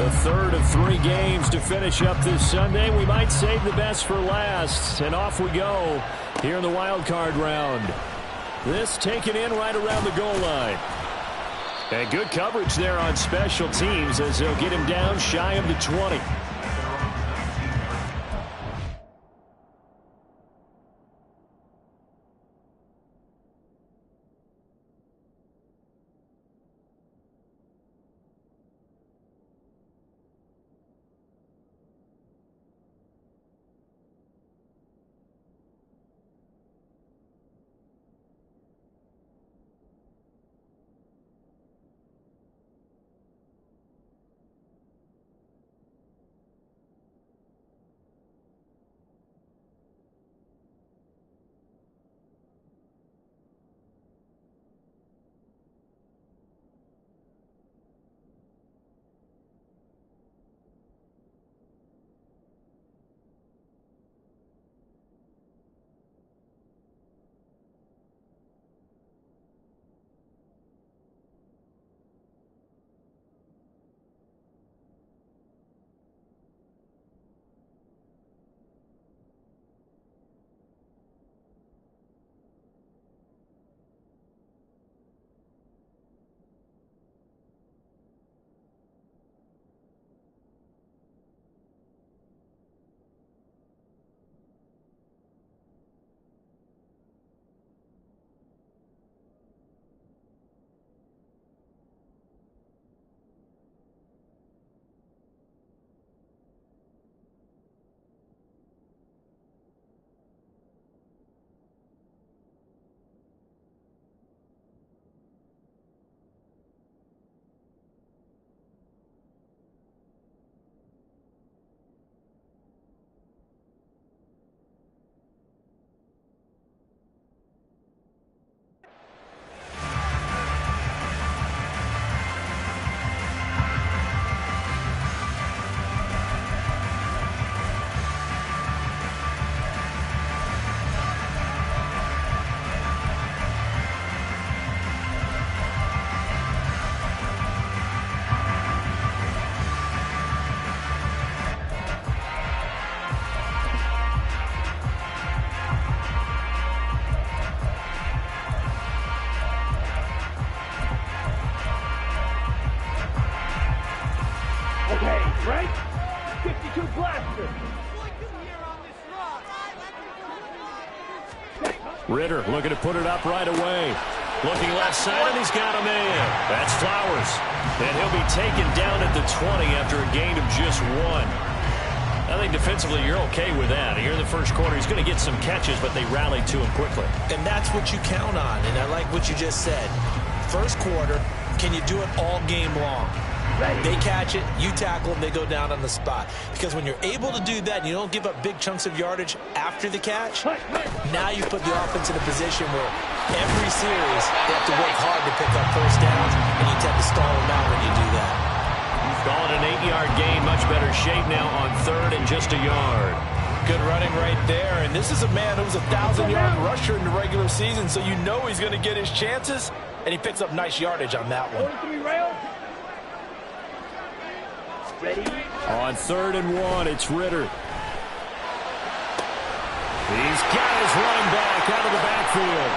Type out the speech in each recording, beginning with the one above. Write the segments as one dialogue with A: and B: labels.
A: The third of 3 games to finish up this Sunday. We might save the best for last. And off we go here in the wild card round. This taken in right around the goal line. And good coverage there on special teams as they'll get him down shy of the 20. Ritter looking to put it up right away. Looking left side, and he's got him in. That's Flowers. And he'll be taken down at the 20 after a gain of just 1. I think defensively you're okay with that. Here in the first quarter, he's going to get some catches, but they rallied to him quickly.
B: And that's what you count on, and I like what you just said. First quarter, can you do it all game long? They catch it, you tackle them, they go down on the spot. Because when you're able to do that and you don't give up big chunks of yardage after the catch, now you put the offense in a position where every series they have to work hard to pick up first downs, and you tend to stall them out when you do that.
A: Call it an 8-yard gain, much better shape now on third and just a yard.
B: Good running right there, and this is a man who's a 1,000-yard rusher in the regular season, so you know he's going to get his chances, and he picks up nice yardage on that one.
A: Ready? On third and 1, it's Ritter. He's got his running back out of the backfield.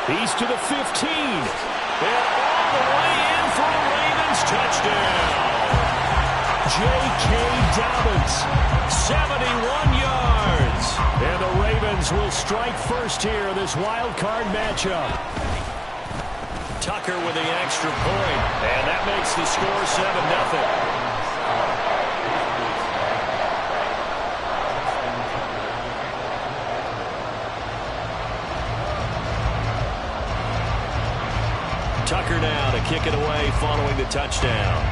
A: He's to the 15. And all the way in for a Ravens touchdown. J.K. Dobbins, 71 yards. And the Ravens will strike first here in this wild card matchup. Tucker with the extra point, and that makes the score 7-0. Tucker now to kick it away following the touchdown.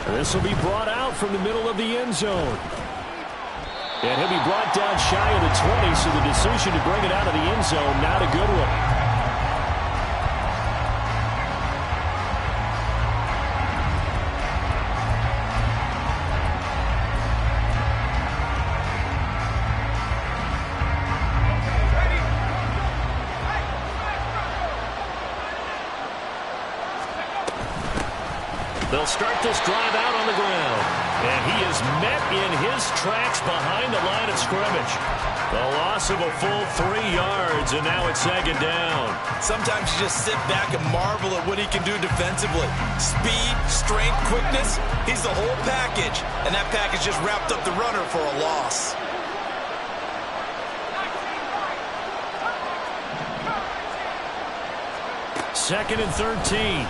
A: This will be brought out from the middle of the end zone. And he'll be brought down shy of the 20, so the decision to bring it out of the end zone, not a good one. They'll start this drive out on the ground. And he is met in his tracks behind the line of scrimmage. The loss of a full 3 yards, and now it's second down.
B: Sometimes you just sit back and marvel at what he can do defensively. Speed, strength, quickness, he's the whole package. And that package just wrapped up the runner for a loss.
A: Second and 13.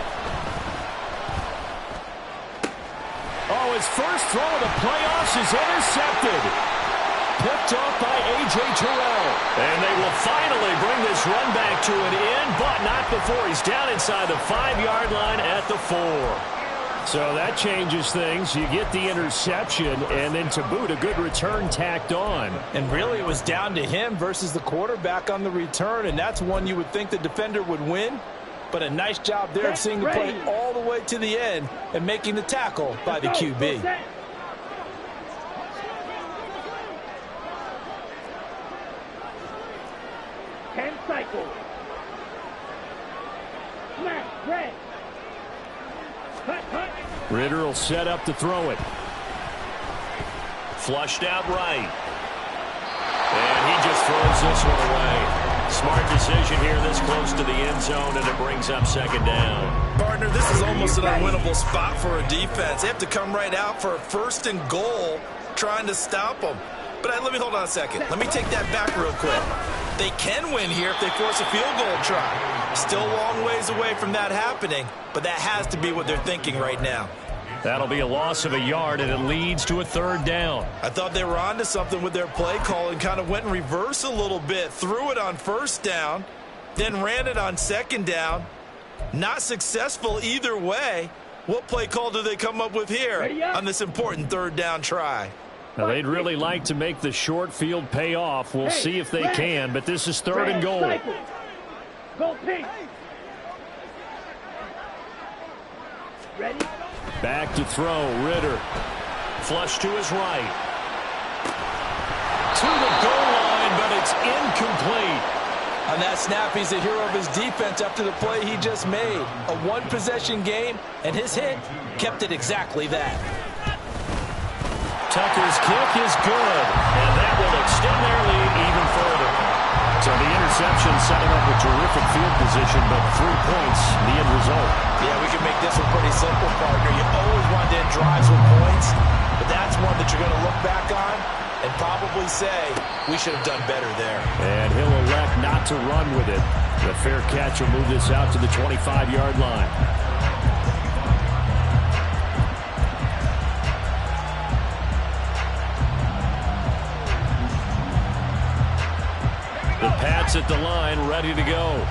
A: Oh, his first throw of the playoffs is intercepted. Picked off by A.J. Terrell. And they will finally bring this run back to an end, but not before he's down inside the 5-yard line at the 4. So that changes things. You get the interception, and then to boot, a good return tacked on.
B: And really, it was down to him versus the quarterback on the return, and that's one you would think the defender would win. But a nice job there of seeing the play all the way to the end and making the tackle by the QB.
C: 10 cycles. Smash, red. Cut.
A: Ridder will set up to throw it. Flushed out right. And he just throws this one away. Smart decision here this close to the end zone, and it brings up second down.
B: Partner, this is almost an unwinnable spot for a defense. They have to come right out for a 1st and goal trying to stop them. But let me hold on a second. Let me take that back real quick. They can win here if they force a field goal try. Still a long ways away from that happening, but that has to be what they're thinking right now.
A: That'll be a loss of a yard, and it leads to a 3rd down.
B: I thought they were onto something with their play call and kind of went in reverse a little bit. Threw it on 1st down, then ran it on 2nd down. Not successful either way. What play call do they come up with here on this important 3rd down try?
A: Now, they'd really like to make the short field pay off. We'll see if they can, but this is 3rd and goal.
C: Go pink. Ready?
A: Back to throw, Ridder. Flush to his right. To the goal line, but it's incomplete.
B: On that snap, he's a hero of his defense after the play he just made. A 1-possession game, and his hit kept it exactly that.
A: Tucker's kick is good, and that will extend their lead even further. So the interception setting up a terrific field position, but 3 points, the end result.
B: Yeah, we can make this one pretty simple, partner. You always want to end drives with points, but that's one that you're going to look back on and probably say, we should have done better there.
A: And he'll elect not to run with it. The fair catch will move this out to the 25-yard line. The Pats at the line, ready to go.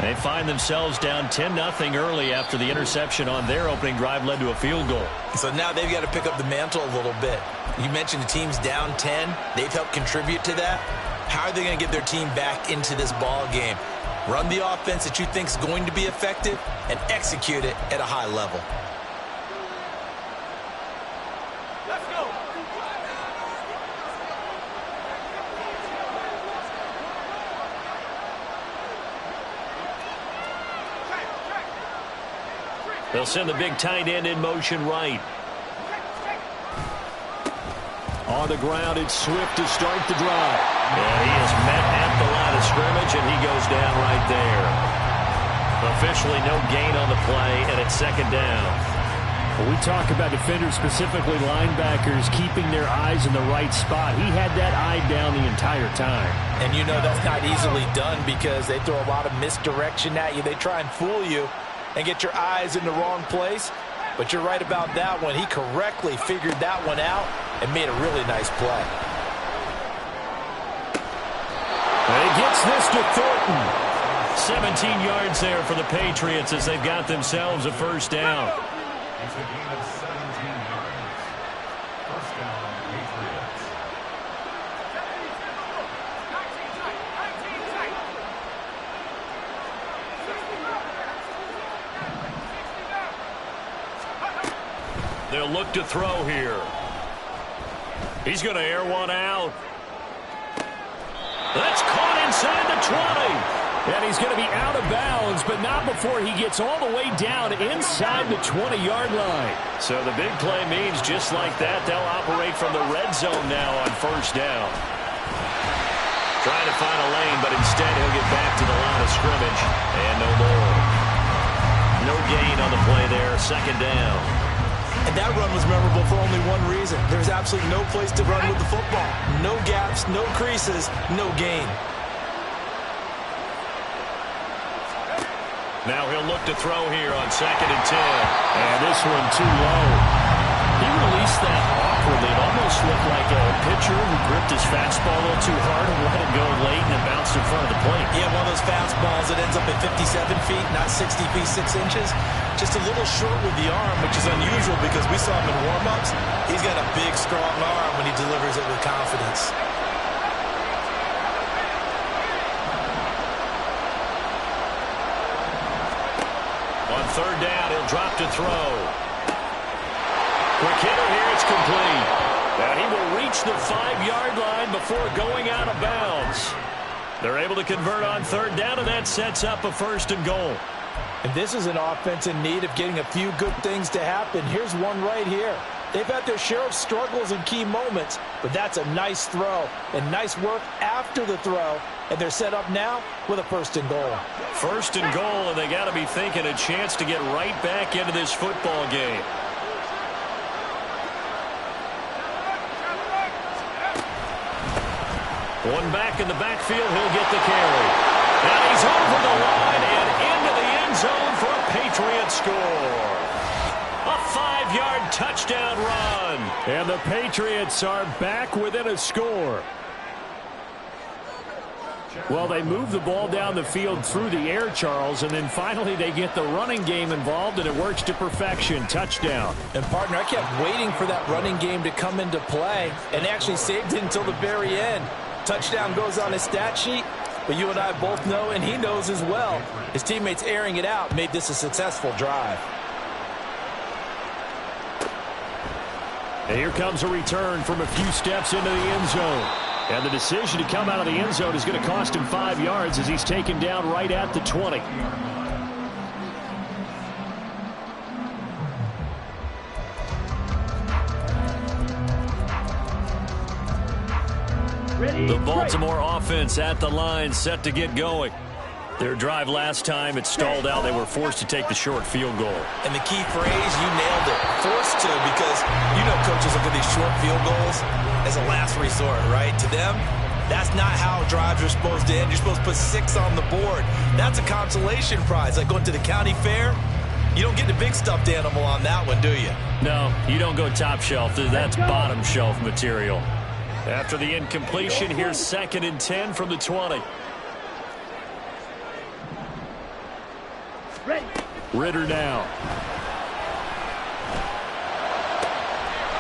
A: They find themselves down 10-0 early after the interception on their opening drive led to a field goal.
B: So now they've got to pick up the mantle a little bit. You mentioned the team's down 10. They've helped contribute to that. How are they going to get their team back into this ball game? Run the offense that you think is going to be effective and execute it at a high level.
C: Let's go.
A: They'll send the big tight end in motion right. On the ground, it's Swift to start the drive. And he is met at the line of scrimmage, and he goes down right there. Officially no gain on the play, and it's second down. When we talk about defenders, specifically linebackers, keeping their eyes in the right spot, he had that eye down the entire time.
B: And you know that's not easily done because they throw a lot of misdirection at you. They try and fool you and get your eyes in the wrong place. But you're right about that one. He correctly figured that one out and made a really nice play.
A: And he gets this to Thornton. 17 yards there for the Patriots as they've got themselves a first down.
D: It's a gain of 17 yards. First down, Patriots.
A: They'll look to throw here. He's going to air one out. That's caught inside the 20. And he's going to be out of bounds, but not before he gets all the way down inside the 20-yard line.
E: So the big play means just like that, they'll operate from the red zone now on first down. Trying to find a lane, but instead he'll get back to the line of scrimmage. And no more. No gain on the play there, second down.
B: And that run was memorable for only one reason. There's absolutely no place to run with the football. No gaps, no creases, no gain.
E: Now he'll look to throw here on 2nd and 10.
A: And this one too low. He released that awkwardly. It almost looked like a pitcher who gripped his fastball a little too hard and let it go late, and it bounced in front of the plate.
B: Yeah, one of those fastballs that ends up at 57 feet, not 60 feet, 6 inches. Just a little short with the arm, which is unusual because we saw him in warm-ups. He's got a big, strong arm when he delivers it with confidence.
E: On third down, he'll drop to throw. Quick hitter here, it's complete.
A: Now he will reach the 5-yard line before going out of bounds.
E: They're able to convert on third down, and that sets up a 1st and goal.
B: And this is an offense in need of getting a few good things to happen. Here's one right here. They've had their share of struggles in key moments, but that's a nice throw and nice work after the throw. And they're set up now with a 1st and goal.
E: 1st and goal, and they got to be thinking a chance to get right back into this football game. One back in the backfield, he'll get the carry. And he's over the line and into the end zone for a Patriot score. A 5-yard touchdown run.
A: And the Patriots are back within a score. Well, they move the ball down the field through the air, Charles, and then finally they get the running game involved, and it works to perfection. Touchdown.
B: And, partner, I kept waiting for that running game to come into play and actually saved it until the very end. Touchdown goes on his stat sheet, but you and I both know, and he knows as well, his teammates airing it out made this a successful drive.
A: And here comes a return from a few steps into the end zone. And the decision to come out of the end zone is going to cost him 5 yards as he's taken down right at the 20.
E: The Baltimore offense at the line, set to get going. Their drive last time, it stalled out. They were forced to take the short field goal.
B: And the key phrase, you nailed it, forced to, because you know coaches look at these short field goals as a last resort, right? To them, that's not how drives are supposed to end. You're supposed to put 6 on the board. That's a consolation prize, like going to the county fair. You don't get the big stuffed animal on that one, do you?
E: No, you don't go top shelf. That's bottom shelf material. After the incompletion, here's 2nd and 10 from the 20.
A: Ritter now.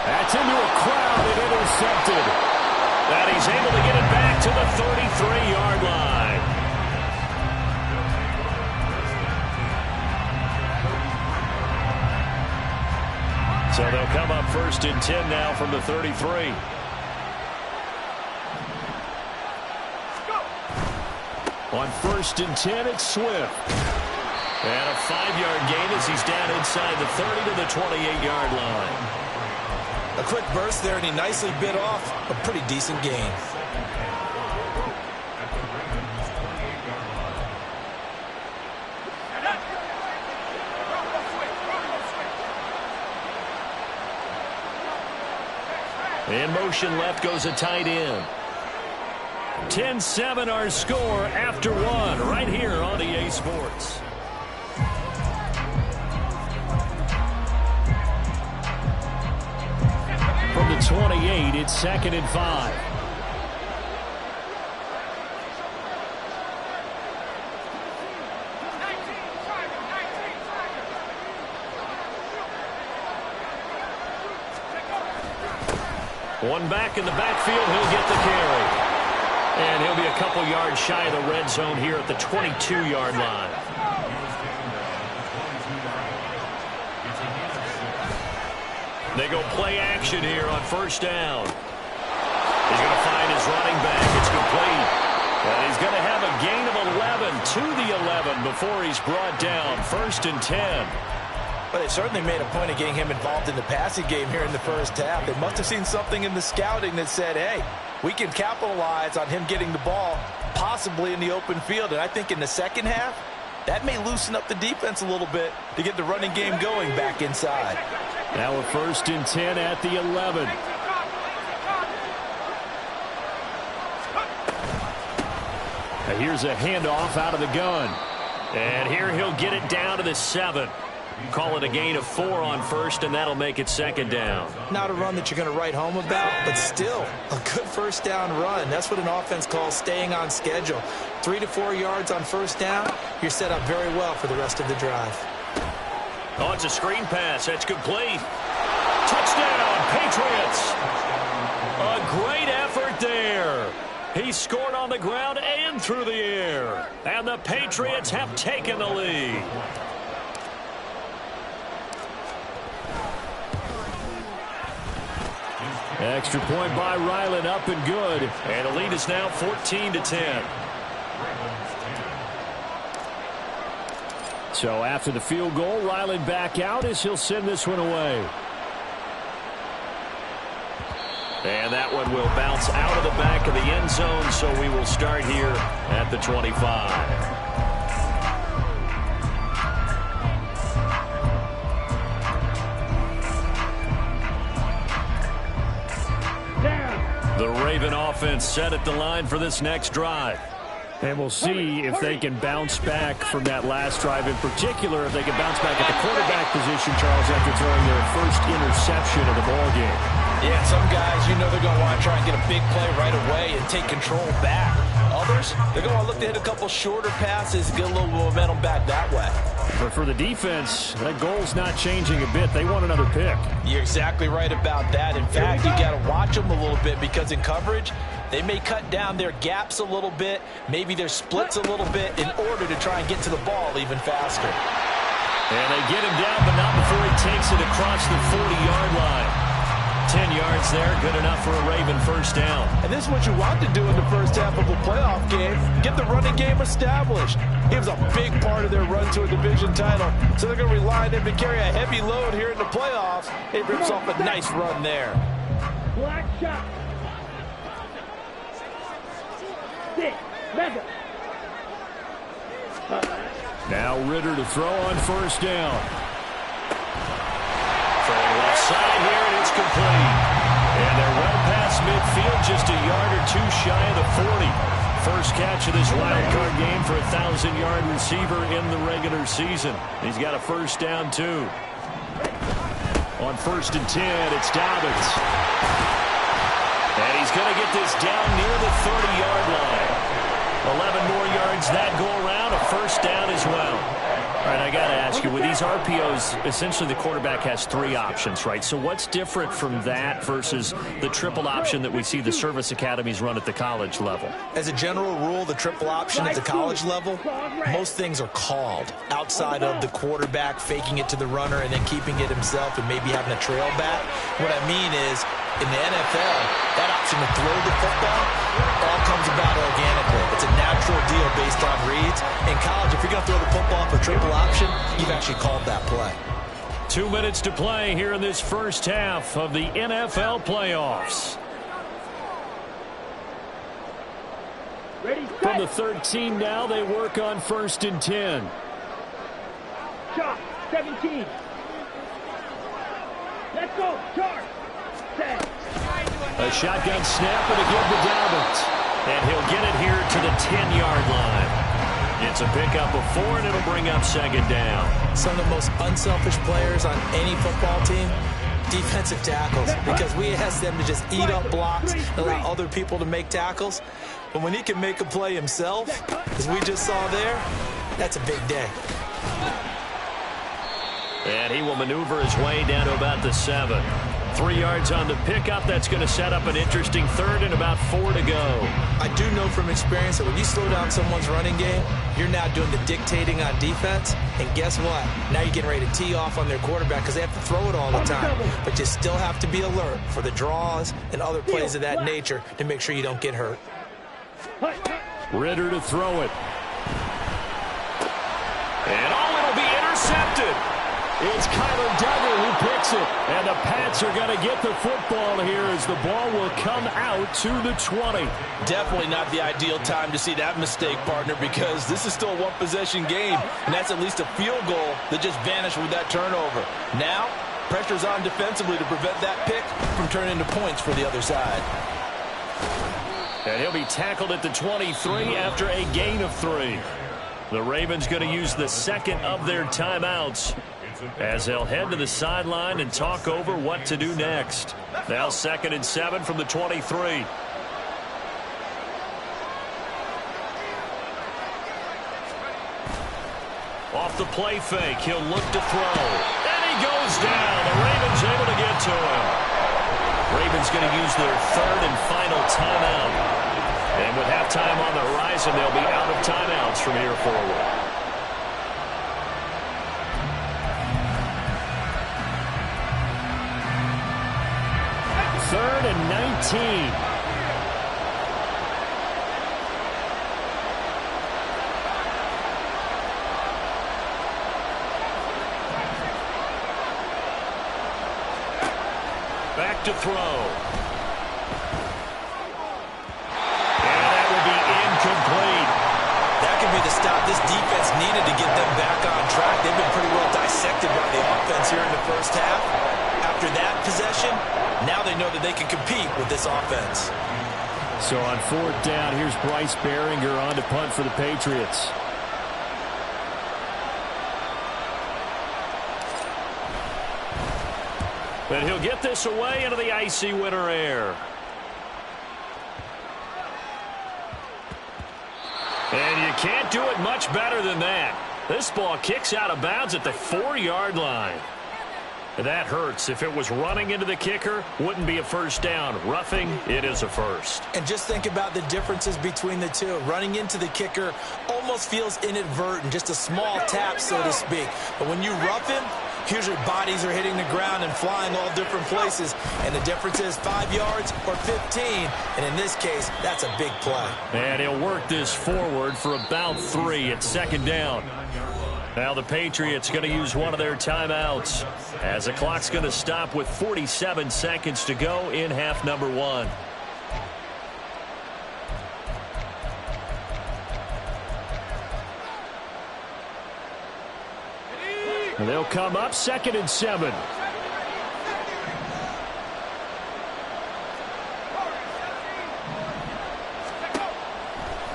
A: That's into a crowd and intercepted.
E: And he's able to get it back to the 33-yard line. So they'll come up 1st and 10 now from the 33.
A: On 1st and 10, it's Swift.
E: And a 5-yard gain as he's down inside the 30 to the 28-yard line.
B: A quick burst there, and he nicely bit off a pretty decent gain.
E: In motion left goes a tight end.
A: 10-7 our score after 1 right here on EA Sports. From the 28, it's 2nd and 5.
E: One back in the backfield, he'll get the carry. And he'll be a couple yards shy of the red zone here at the 22-yard line. They go play action here on 1st down. He's going to find his running back. It's complete. And he's going to have a gain of 11 to the 11 before he's brought down. 1st and 10.
B: But they certainly made a point of getting him involved in the passing game here in the first half. They must have seen something in the scouting that said, hey, we can capitalize on him getting the ball possibly in the open field. And I think in the second half, that may loosen up the defense a little bit to get the running game going back inside.
E: Now a 1st and 10 at the 11. Now here's a handoff out of the gun. And here he'll get it down to the 7. Call it a gain of 4 on 1st, and that'll make it 2nd down.
B: Not a run that you're going to write home about, but still a good 1st down run. That's what an offense calls staying on schedule. 3 to 4 yards on 1st down, you're set up very well for the rest of the drive.
E: Oh, it's a screen pass. That's complete. Touchdown, Patriots. A great effort there. He scored on the ground and through the air. And the Patriots have taken the lead. Extra point by Ryland, up and good. And the lead is now 14-10. So after the field goal, Ryland back out as he'll send this one away. And that one will bounce out of the back of the end zone, so we will start here at the 25. The Raven offense set at the line for this next drive. And we'll see if they can bounce back from that last drive. In particular, if they can bounce back at the quarterback position, Charles, after throwing their first interception of the ballgame.
B: Yeah, some guys, you know they're going to want to try and get a big play right away and take control back. Others, they're going to look to hit a couple shorter passes, get a little momentum back that way.
E: But for the defense, that goal's not changing a bit. They want another pick.
B: You're exactly right about that. In fact, you got to watch them a little bit because in coverage, they may cut down their gaps a little bit, maybe their splits a little bit in order to try and get to the ball even faster.
E: And they get him down, but not before he takes it across the 40-yard line. 10 yards there, good enough for a Raven 1st down.
B: And this is what you want to do in the first half of a playoff game. Get the running game established. He was a big part of their run to a division title. So they're going to rely on him to carry a heavy load here in the playoffs. He rips off a nice run there.
C: Black shot. Stick. Mega.
E: Now Ritter to throw on 1st down. Throwing left side here, and it's complete. And they're well past midfield, just a yard or two shy of the 40. First catch of this wild card game for a 1,000-yard receiver in the regular season. He's got a 1st down, too. On 1st and 10, it's Dobbins. And he's going to get this down near the 30-yard line. 11 more yards that go around, a 1st down as well. All right, I got to ask you, with these RPOs, essentially the quarterback has 3 options, right? So what's different from that versus the triple option that we see the service academies run at the college level?
B: As a general rule, the triple option at the college level, most things are called outside of the quarterback faking it to the runner and then keeping it himself and maybe having a trail back. What I mean is, in the NFL, that option to throw the football all comes about organically. It's a natural deal based on reads. In college, if you're going to throw the football for triple option, you've actually called that play.
E: 2 minutes to play here in this first half of the NFL playoffs.
C: Ready,
E: From the
C: set.
E: 13 now, they work on 1st and 10.
C: Shot. 17. Let's go. Charge. Set.
E: A shotgun snap and a give to Dobbins. And he'll get it here to the 10-yard line. It's a pickup of 4, and it'll bring up 2nd down.
B: Some of the most unselfish players on any football team, defensive tackles, because we ask them to just eat up blocks and allow other people to make tackles. But when he can make a play himself, as we just saw there, that's a big day.
E: And he will maneuver his way down to about the 7. 3 yards on the pickup. That's going to set up an interesting 3rd and about 4 to go.
B: I do know from experience that when you slow down someone's running game, you're now doing the dictating on defense. And guess what? Now you're getting ready to tee off on their quarterback because they have to throw it all the time. But you still have to be alert for the draws and other plays of that nature to make sure you don't get hurt.
E: Ritter to throw it. And it'll be intercepted.
A: It's Kyler Duggar who picks it. And the Pats are going to get the football here as the ball will come out to the 20.
B: Definitely not the ideal time to see that mistake, partner, because this is still a one-possession game, and that's at least a field goal that just vanished with that turnover. Now, pressure's on defensively to prevent that pick from turning into points for the other side.
E: And he'll be tackled at the 23 after a gain of 3. The Ravens going to use the second of their timeouts as they'll head to the sideline and talk over what to do next. Now 2nd and 7 from the 23. Off the play fake, he'll look to throw. And he goes down. The Ravens able to get to him. Ravens going to use their 3rd and final timeout. And with halftime on the horizon, they'll be out of timeouts from here forward. Third and 19. Back to throw. And that will be incomplete.
B: That could be the stop this defense needed to get them back on track. They've been pretty well dissected by the offense here in the first half. After that possession, now they know that they can compete with this offense.
A: So on 4th down, here's Bryce Baringer on to punt for the Patriots.
E: And he'll get this away into the icy winter air. And you can't do it much better than that. This ball kicks out of bounds at the 4-yard line. That hurts. If it was running into the kicker, wouldn't be a first down. Roughing, it is a first.
B: And just think about the differences between the two. Running into the kicker almost feels inadvertent, just a small tap, so to speak. But when you rough him, usually bodies are hitting the ground and flying all different places. And the difference is 5 yards or 15. And in this case, that's a big play.
E: And he'll work this forward for about 3 at 2nd down. Now the Patriots going to use one of their timeouts as the clock's going to stop with 47 seconds to go in half number 1.
A: And they'll come up 2nd and 7.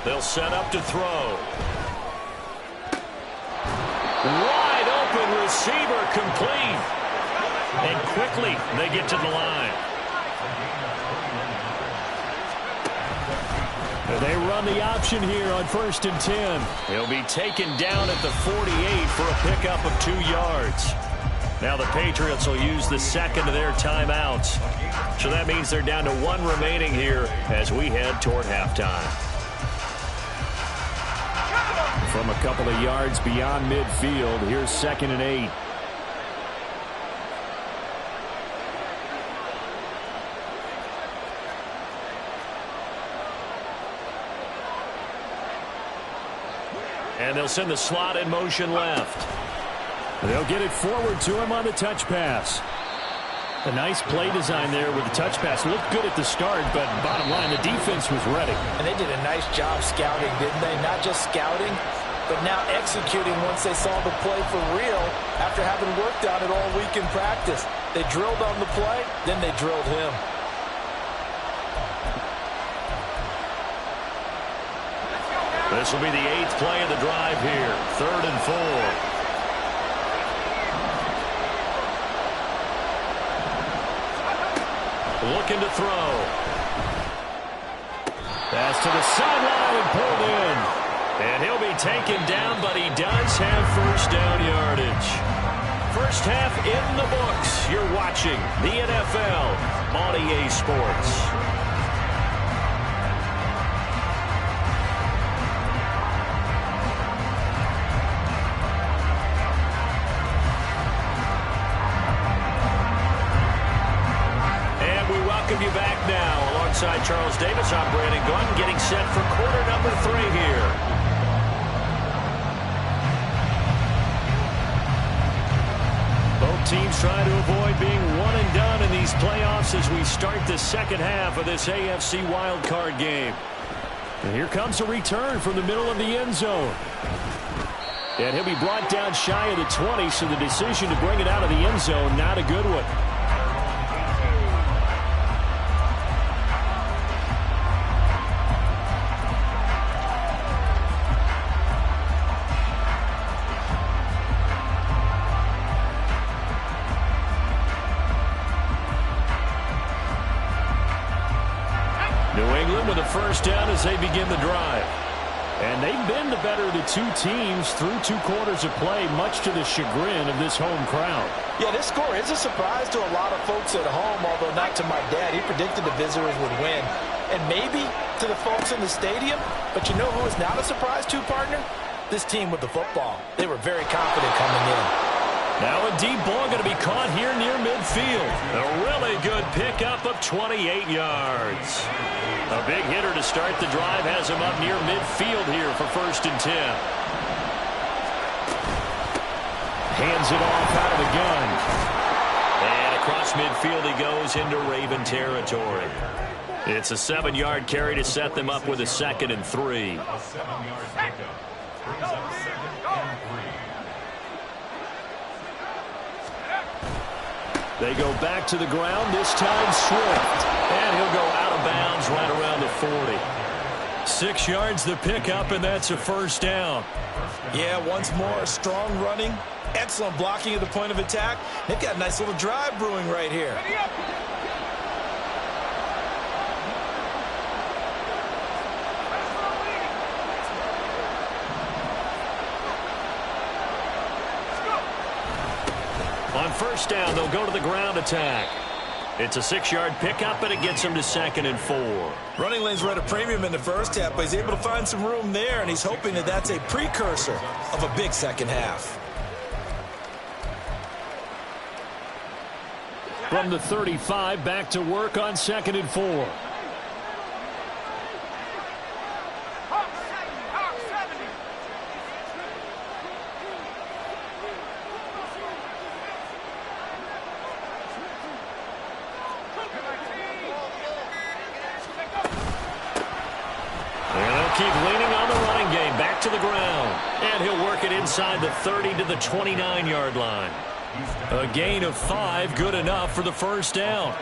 E: They'll set up to throw. Wide open receiver, complete. And quickly they get to the line.
A: They run the option here on 1st and 10.
E: He'll be taken down at the 48 for a pickup of 2 yards. Now the Patriots will use the second of their timeouts. So that means they're down to 1 remaining here as we head toward halftime.
A: From a couple of yards beyond midfield, here's 2nd and 8.
E: And they'll send the slot in motion left.
A: They'll get it forward to him on the touch pass. A nice play design there with the touch pass. Looked good at the start, but bottom line, the defense was ready.
B: And they did a nice job scouting, didn't they? Not just scouting, but now executing once they saw the play for real after having worked on it all week in practice. They drilled on the play, then they drilled him.
E: This will be the 8th play of the drive here. 3rd and 4. Looking to throw.
A: Pass to the sideline and pulled in.
E: And he'll be taken down, but he does have first down yardage. First half in the books. You're watching the NFL on EA Sports. alongside Charles Davis. I'm Brandon Gunn, getting set for quarter number 3 here. Both teams trying to avoid being one and done in these playoffs as we start the second half of this AFC wildcard game. And here comes a return from the middle of the end zone. And he'll be brought down shy of the 20, so the decision to bring it out of the end zone, not a good one. New England with a first down as they begin the drive. And they've been the better of the two teams through 2 quarters of play, much to the chagrin of this home crowd.
B: Yeah, this score is a surprise to a lot of folks at home, although not to my dad. He predicted the visitors would win. And maybe to the folks in the stadium. But you know who is not a surprise to, partner? This team with the football. They were very confident coming in.
E: Now a deep ball going to be caught here near midfield. A really good pickup of 28 yards. A big hitter to start the drive has him up near midfield here for 1st and 10. Hands it off out of the gun. And across midfield he goes into Raven territory. It's a 7-yard carry to set them up with a 2nd and 3.
D: A 7-yard pickup brings up 2nd and 3.
E: They go back to the ground, this time Swift. And he'll go out of bounds right around the 40. 6 yards the pickup, and that's a 1st down.
B: Yeah, once more, strong running, excellent blocking at the point of attack. They've got a nice little drive brewing right here.
E: On 1st down, they'll go to the ground attack. It's a 6-yard pickup, but it gets him to 2nd and 4.
B: Running lanes were at a premium in the first half, but he's able to find some room there, and he's hoping that that's a precursor of a big second half.
E: From the 35, back to work on 2nd and 4. Keep leaning on the running game. Back to the ground. And he'll work it inside the 30 to the 29-yard line. A gain of 5, good enough for the 1st down.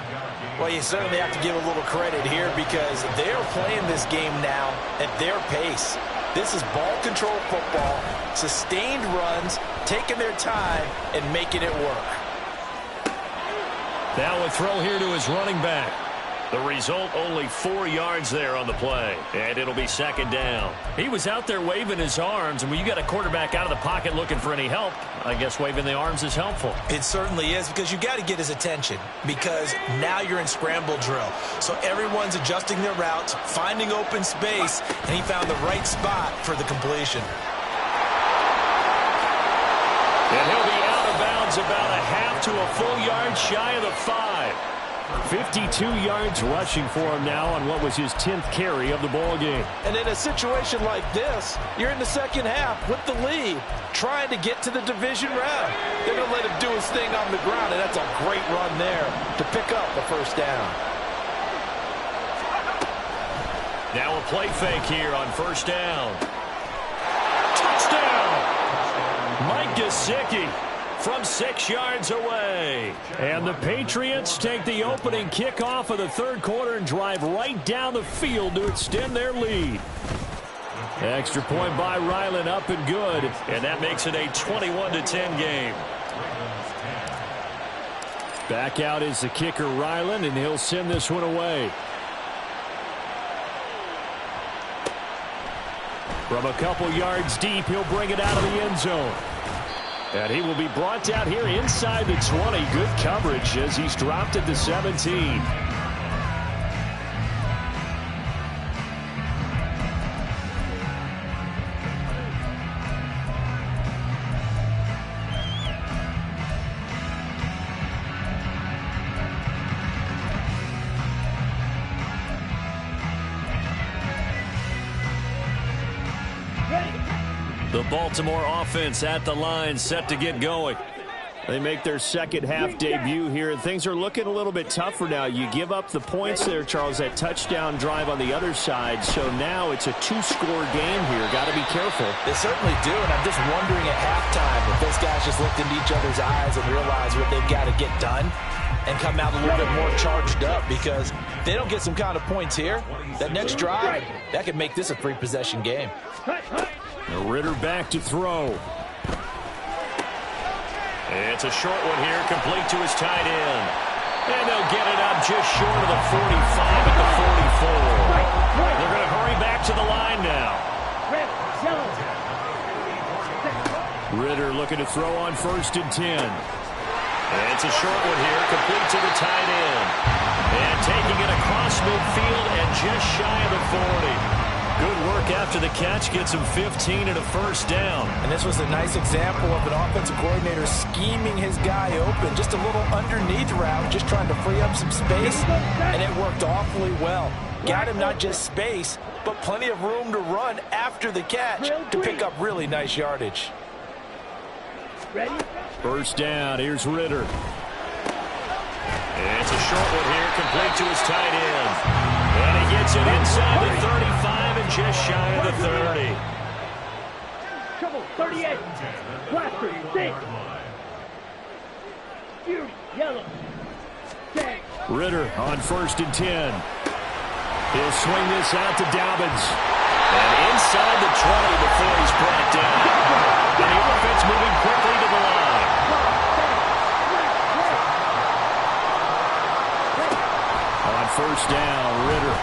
B: Well, you certainly have to give a little credit here because they're playing this game now at their pace. This is ball control football, sustained runs, taking their time, and making it work.
E: Now a throw here to his running back. The result, only 4 yards there on the play. And it'll be 2nd down. He was out there waving his arms, and when you got a quarterback out of the pocket looking for any help, I guess waving the arms is helpful.
B: It certainly is, because you got to get his attention, because now you're in scramble drill. So everyone's adjusting their routes, finding open space, and he found the right spot for the completion.
E: And he'll be out of bounds about a half to a full yard shy of the 5. 52 yards rushing for him now on what was his 10th carry of the ball game.
B: And in a situation like this, you're in the second half with the lead, trying to get to the division round. They're going to let him do his thing on the ground, and that's a great run there to pick up the 1st down.
E: Now a play fake here on 1st down. Touchdown! Mike Gesicki from 6 yards away. And the Patriots take the opening kickoff of the 3rd quarter and drive right down the field to extend their lead. Extra point by Ryland, up and good. And that makes it a 21-10 game. Back out is the kicker, Ryland, and he'll send this one away. From a couple yards deep, he'll bring it out of the end zone. And he will be brought down here inside the 20. Good coverage as he's dropped at the 17. The Baltimore offense at the line, set to get going.
A: They make their second half debut here, and things are looking a little bit tougher now. You give up the points there, Charles, that touchdown drive on the other side. So now it's a two-score game here. Got to be careful.
B: They certainly do, and I'm just wondering at halftime if those guys just looked into each other's eyes and realized what they've got to get done and come out a little bit more charged up, because if they don't get some kind of points here, that next drive, that could make this a three-possession game.
A: Ritter back to throw.
E: It's a short one here, complete to his tight end. And they'll get it up just short of the 45 at the 44. They're going to hurry back to the line now.
A: Ritter looking to throw on 1st and 10.
E: And it's a short one here, complete to the tight end. And taking it across midfield and just shy of the 40. Good work after the catch, gets him 15 and a first down.
B: And this was a nice example of an offensive coordinator scheming his guy open. Just a little underneath route, just trying to free up some space, and it worked awfully well. Got him not just space, but plenty of room to run after the catch to pick up really nice yardage.
C: Ready?
A: First down, here's Ritter.
E: And it's a short one here, complete to his tight end. And he gets it inside the 35 and just shy of the 30.
C: Trouble, 38. Blaster, 6. Fury, yellow. 10.
A: Ritter on 1st and 10. He'll swing this out to Dobbins.
E: And inside the 20 before he's brought down. And the offense moving quickly to the line.
A: On 1st down, Ritter.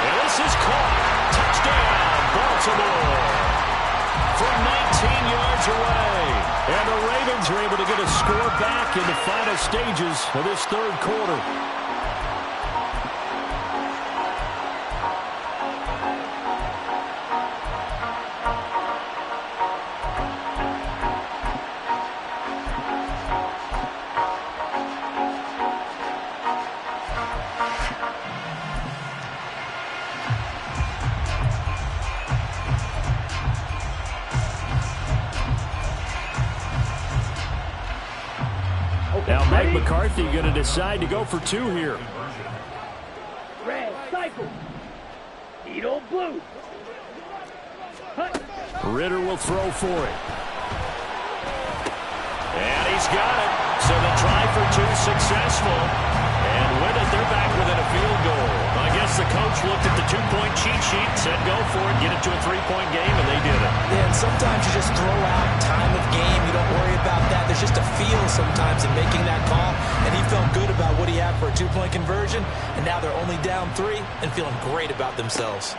E: And this is caught. Touchdown, Baltimore. From 19 yards away.
A: And the Ravens are able to get a score back in the final stages of this third quarter. Now Mike McCarthy going to decide to go for 2 here.
C: Red, cycle. Needle blue. Hut.
A: Ritter will throw for it.
E: And he's got it. So the try for 2 successful. And with it, they're back within a field goal. I guess the coach looked at the 2-point cheat sheet, said go for it, get it to a 3-point game, and they did it.
B: Yeah, and sometimes you just throw out time of game. You don't worry about that. There's just a feel sometimes in making that call. And he felt good about what he had for a 2-point conversion. And now they're only down 3 and feeling great about themselves.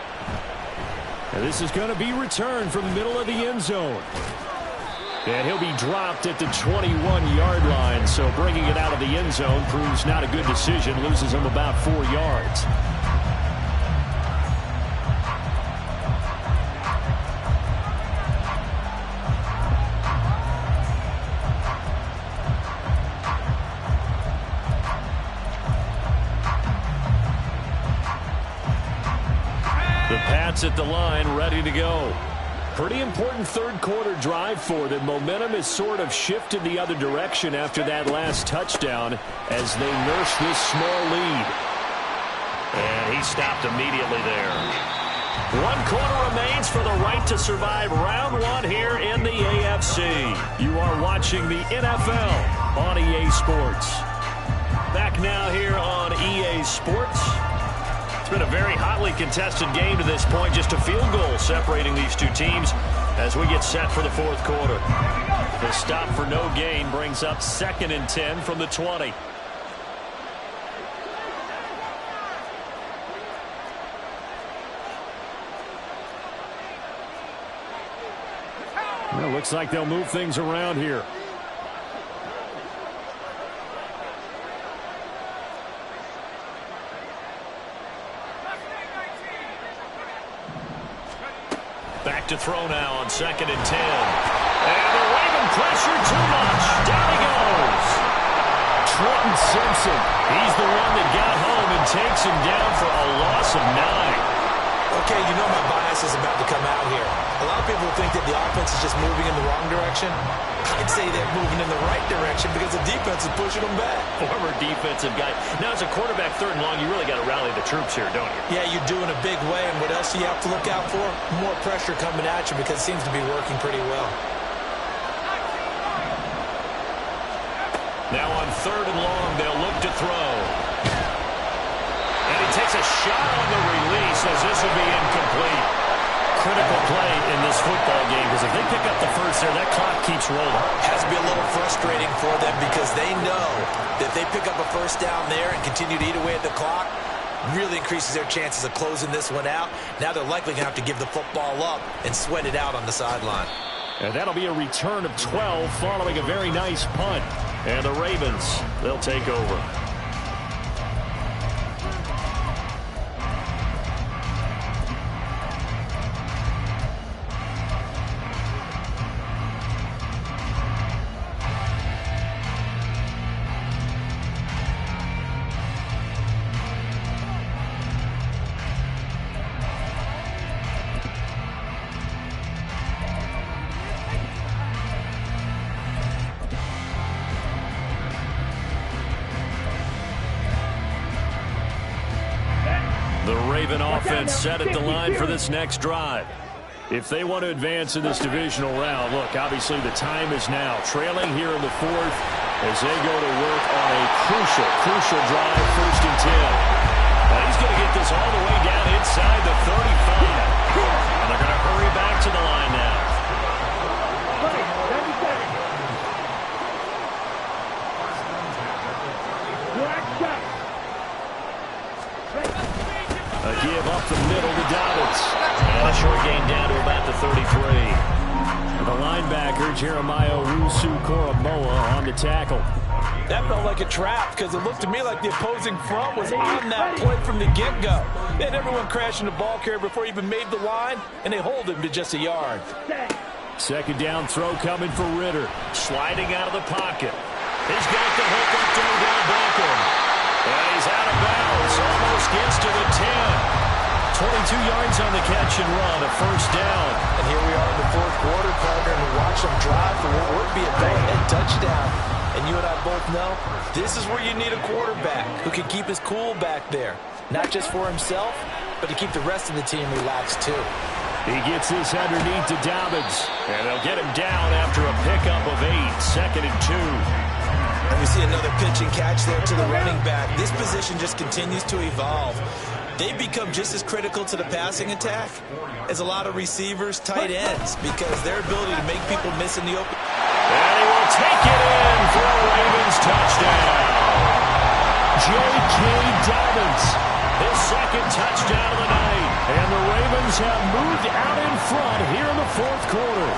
A: And this is going to be returned from the middle of the end zone. And he'll be dropped at the 21-yard line. So bringing it out of the end zone proves not a good decision. Loses him about 4 yards. The Pats at the line, ready to go. Pretty important third quarter drive for them. Momentum has sort of shifted the other direction after that last touchdown as they nurse this small lead.
E: And he stopped immediately there. 1 quarter remains for the right to survive round 1 here in the AFC.
A: You are watching the NFL on EA Sports.
E: Back now here on EA Sports. It's been a very hotly contested game to this point. Just a field goal separating these two teams as we get set for the fourth quarter.
A: The stop for no gain brings up 2nd and 10 from the 20. Well, looks like they'll move things around here.
E: Back to throw now on 2nd and 10. And the Raven pressure too much. Down he goes.
A: Trenton Simpson.
E: He's the one that got home and takes him down for a loss of 9.
B: Okay, you know my bias is about to come out here. A lot of people think that the offense is just moving in the wrong direction. I'd say they're moving in the right direction because the defense is pushing them back.
E: Former defensive guy. Now, as a quarterback, 3rd and long, you really got to rally the troops here, don't you?
B: Yeah, you do in a big way, and what else do you have to look out for? More pressure coming at you because it seems to be working pretty well.
E: Now on 3rd and long, they'll look to throw. And he takes a shot on the release as this will be incomplete. Critical play in this football game because if they pick up the first there, that clock keeps rolling.
B: Has to be a little frustrating for them because they know that if they pick up a first down there and continue to eat away at the clock, really increases their chances of closing this one out. Now they're likely going to have to give the football up and sweat it out on the sideline.
E: And that'll be a return of 12 following a very nice punt. And the Ravens, they'll take over. Raven offense set at the line for this next drive. If they want to advance in this divisional round, look, obviously the time is now. Trailing here in the 4th as they go to work on a crucial drive, 1st and 10. Now he's going to get this all the way down inside the 35. And they're going to hurry back to the line now. A give up the middle to Dobbins. And a short gain down to about the 33. The linebacker, Jeremiah Owusu-Koramoah, on the tackle.
B: That felt like a trap because it looked to me like the opposing front was on that play from the get-go. They had everyone crashing the ball carrier before he even made the line, and they hold him to just a yard.
E: 2nd down throw coming for Ritter. Sliding out of the pocket. He's got the hook up to Odell Beckham. And he's out of bounds. Almost gets to the 10. 22 yards on the catch and run, a 1st down.
B: And here we are in the 4th quarter, partner, and we watch them drive for what would be a go-ahead touchdown. And you and I both know this is where you need a quarterback who can keep his cool back there. Not just for himself, but to keep the rest of the team relaxed too.
E: He gets this underneath to Dobbins. And they'll get him down after a pickup of 8, 2nd and 2.
B: And we see another pitch and catch there to the running back. This position just continues to evolve. They become just as critical to the passing attack as a lot of receivers, tight ends, because their ability to make people miss in the open.
E: And he will take it in for a Ravens touchdown. J.K. Dobbins, his 2nd touchdown of the night. And the Ravens have moved out in front here in the 4th quarter.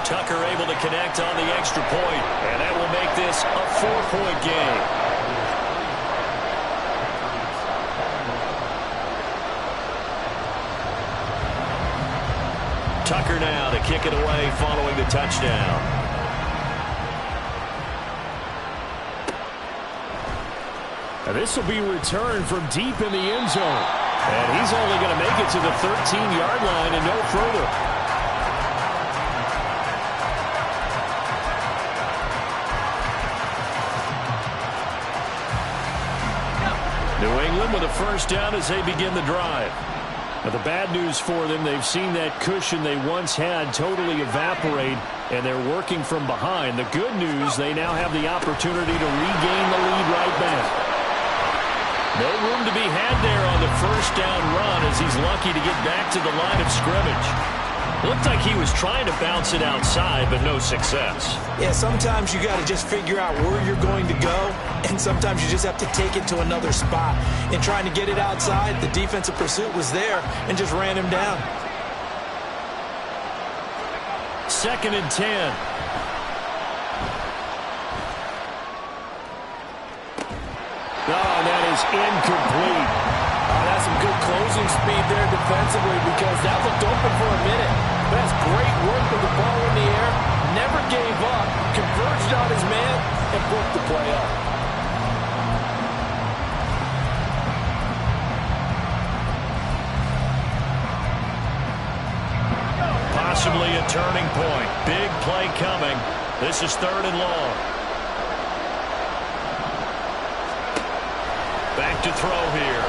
E: Tucker able to connect on the extra point, and that will make this a 4-point game. Tucker now to kick it away following the touchdown. And this will be returned from deep in the end zone. And he's only going to make it to the 13-yard line and no further. New England with a 1st down as they begin the drive. Now the bad news for them, they've seen that cushion they once had totally evaporate, and they're working from behind. The good news, they now have the opportunity to regain the lead right back. No room to be had there on the 1st down run as he's lucky to get back to the line of scrimmage. Looked like he was trying to bounce it outside, but no success.
B: Yeah, sometimes you got to just figure out where you're going to go, and sometimes you just have to take it to another spot. In trying to get it outside, the defensive pursuit was there and just ran him down.
E: 2nd and 10. Oh, that is incomplete.
B: That's some good closing speed there defensively because that looked open for a minute. But that's great work with the ball in the air. Never gave up, converged on his man, and broke the play up.
E: turning point. Big play coming. This is 3rd and long. Back to throw here.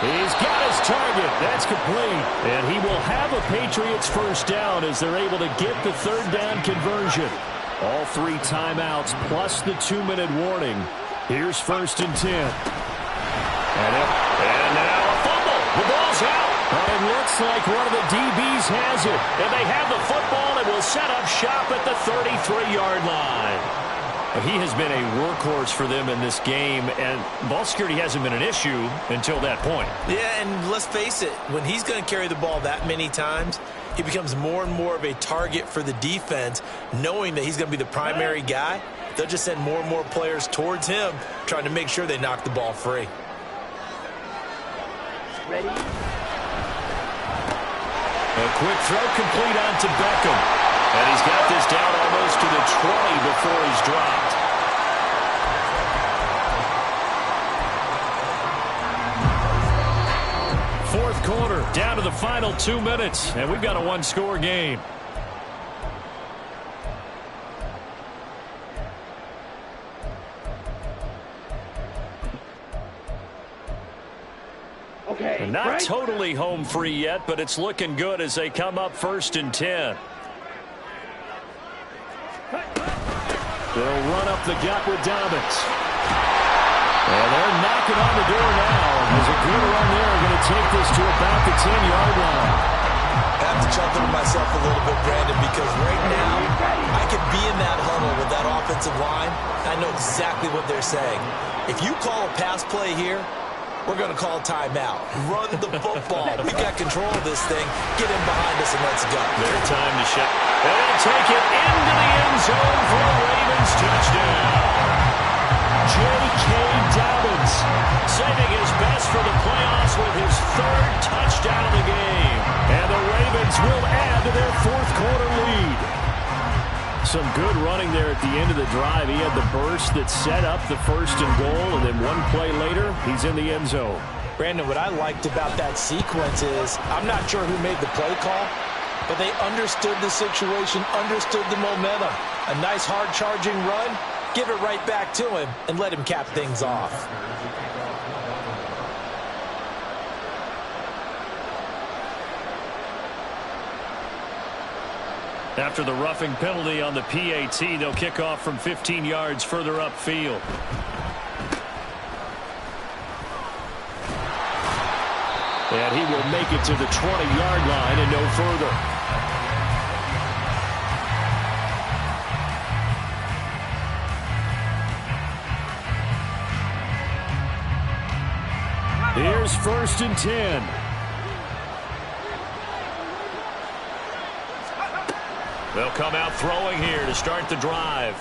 A: He's got his target. That's complete. And he will have a Patriots first down as they're able to get the 3rd down conversion. All 3 timeouts plus the 2-minute warning. Here's 1st and 10.
E: And now a fumble. The ball's out.
A: It looks like one of the DBs has it.
E: And they have the football and will set up shop at the 33-yard line.
A: He has been a workhorse for them in this game, and ball security hasn't been an issue until that point.
B: Yeah, and let's face it, when he's going to carry the ball that many times, he becomes more and more of a target for the defense, knowing that he's going to be the primary guy. They'll just send more and more players towards him, trying to make sure they knock the ball free.
C: Ready?
A: A quick throw complete on to Beckham.
E: And he's got this down almost to the 20 before he's dropped.
A: Fourth quarter, down to the final 2 minutes, and we've got a 1-score game.
C: Okay.
A: And not
C: right?
A: totally home free yet, but it's looking good as they come up 1st and 10. They'll run up the gut with Dobbins. And they're knocking on the door now. There's a good run there. Going to take this to about the 10-yard line.
B: I have to chuckle to myself a little bit, Brandon, because right now I could be in that huddle with that offensive line. I know exactly what they're saying. If you call a pass play here, we're going to call timeout. Run the football. We've got control of this thing. Get in behind us and let's go.
E: Their time to shut. And they'll take it into the end zone for a Ravens touchdown.
A: J.K. Dobbins
E: Saving his best for the playoffs with his 3rd touchdown of the game.
A: And the Ravens will add to their 4th quarter lead. Some good running there at the end of the drive. He had the burst that set up the 1st and goal, and then one play later, he's in the end zone.
B: Brandon, what I liked about that sequence is I'm not sure who made the play call, but they understood the situation, understood the momentum. A nice hard-charging run, give it right back to him, and let him cap things off.
A: After the roughing penalty on the PAT, they'll kick off from 15 yards further upfield. And he will make it to the 20-yard line and no further. Here's 1st and 10.
E: They'll come out throwing here to start the drive.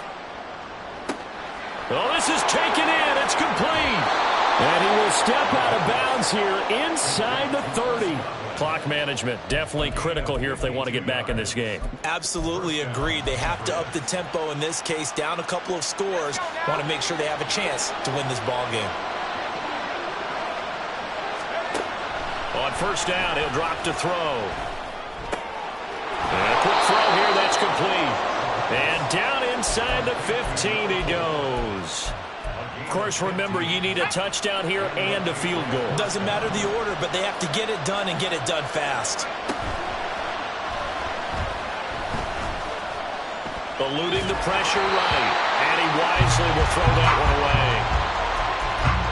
E: Oh, this is taken in. It's complete.
A: And he will step out of bounds here inside the 30.
E: Clock management definitely critical here if they want to get back in this game.
B: Absolutely agreed. They have to up the tempo in this case, down a couple of scores. Want to make sure they have a chance to win this ball game.
E: On 1st down, he'll drop to throw. And a quick throw here, that's complete. And down inside the 15 he goes. Of course, remember, you need a touchdown here and a field goal.
B: Doesn't matter the order, but they have to get it done and get it done fast.
E: Eluding the pressure right. And he wisely will throw that one away.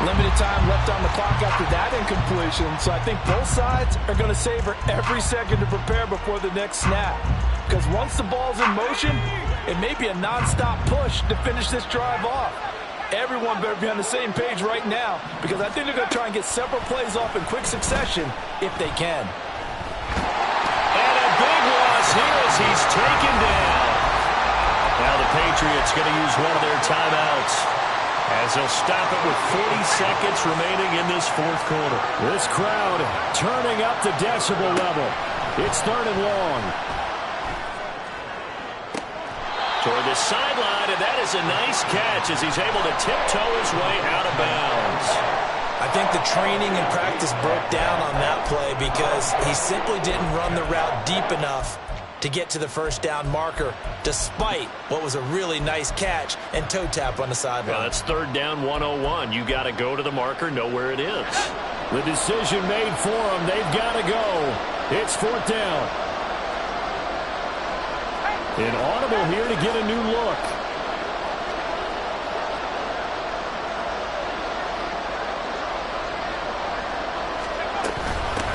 F: Limited time left on the clock after that incompletion, so I think both sides are going to savor every second to prepare before the next snap. Because once the ball's in motion, it may be a nonstop push to finish this drive off. Everyone better be on the same page right now, because I think they're going to try and get several plays off in quick succession if they can.
E: And a big loss here as he's taken down. Now the Patriots going to use one of their timeouts, as they'll stop it with 40 seconds remaining in this 4th quarter.
A: This crowd turning up the decibel level. It's 3rd and long.
E: Toward the sideline, and that is a nice catch as he's able to tiptoe his way out of bounds.
B: I think the training and practice broke down on that play because he simply didn't run the route deep enough to get to the first down marker, despite what was a really nice catch and toe tap on the sideline.
E: Well, that's third down 101. You got to go to the marker, know where it is. The decision made for them. They've got to go. It's fourth down. An audible here to get a new look.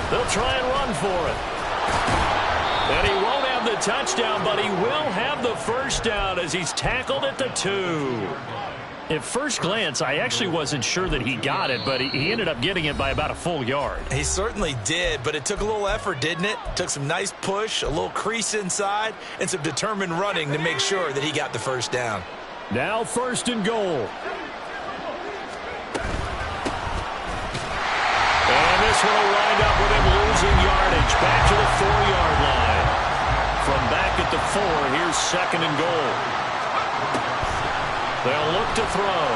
E: They'll try and run for it. And he won't have the touchdown, but he will have the first down as he's tackled at the 2.
A: At first glance, I actually wasn't sure that he got it, but he ended up getting it by about a full yard.
B: He certainly did, but it took a little effort, didn't it? Took some nice push, a little crease inside, and some determined running to make sure that he got the first down.
E: Now first and goal. And this one will wind up with him losing yardage. Back to the 4-yard line. From back at the 4, here's second and goal. They'll look to throw.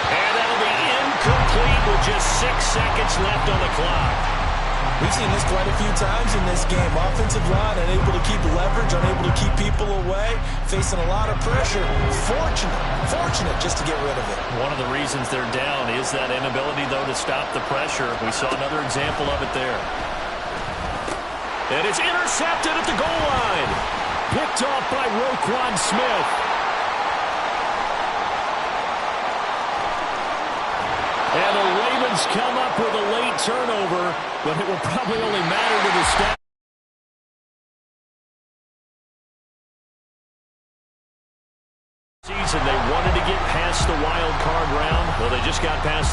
E: And that'll be incomplete with just 6 seconds left on the clock.
B: We've seen this quite a few times in this game. Offensive line unable to keep leverage, unable to keep people away, facing a lot of pressure. Fortunate just to get rid of it.
E: One of the reasons they're down is that inability, though, to stop the pressure. We saw another example of it there. And it's intercepted at the goal line. Picked off by Roquan Smith. And the Ravens come up with a late turnover, but it will probably only matter to the stat. Season, they wanted to get past the wild card round. Well, they just got past